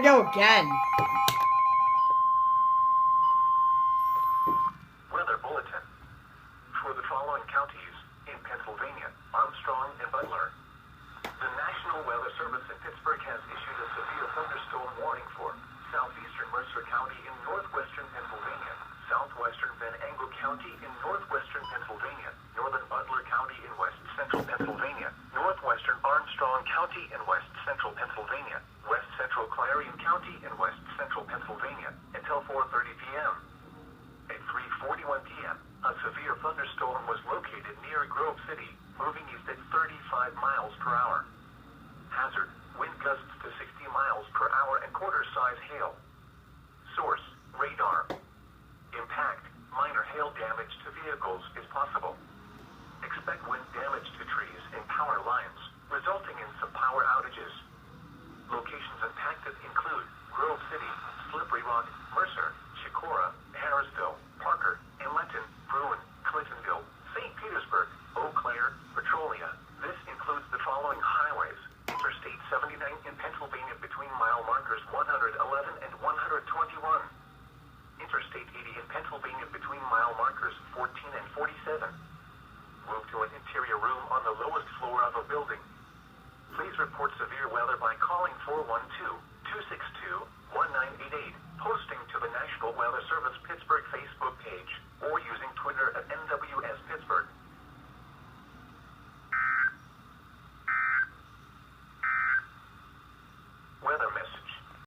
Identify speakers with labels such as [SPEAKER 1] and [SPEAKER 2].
[SPEAKER 1] go again.
[SPEAKER 2] Weather bulletin. For the following counties in Pennsylvania, Armstrong and Butler. The National Weather Service in Pittsburgh has issued a severe thunderstorm warning for southeastern Mercer County in northwestern Pennsylvania, southwestern Van Angle County in northwestern Pennsylvania, northern Butler County in west central Pennsylvania, northwestern Armstrong County in west central Pennsylvania, west central Clarion County in west central Pennsylvania until 4:30 p.m. At 3:41 p.m., a severe thunderstorm was located near Grove City, moving east at 35 miles per hour. Hazard: wind gusts to 60 miles per hour and quarter-size hail. Source: radar. Impact: minor hail damage to vehicles is possible. Expect wind damage to trees and power lines, resulting in some power outages. Locations impacted include Grove City, Slippery Rock, Mercer, Chicora, Harrisville, Parker, Inleton, Bruin, Clintonville, St. Petersburg, Eau Claire, Petrolia. This includes the following highways: Interstate 79 in Pennsylvania between mile markers 111 and 121. Interstate 80 in Pennsylvania between mile markers 14 and 47. Move to an interior room on the lowest floor of a building. Please report severe weather by calling 412-262-1988, posting to the National Weather Service Pittsburgh Facebook page, or using Twitter at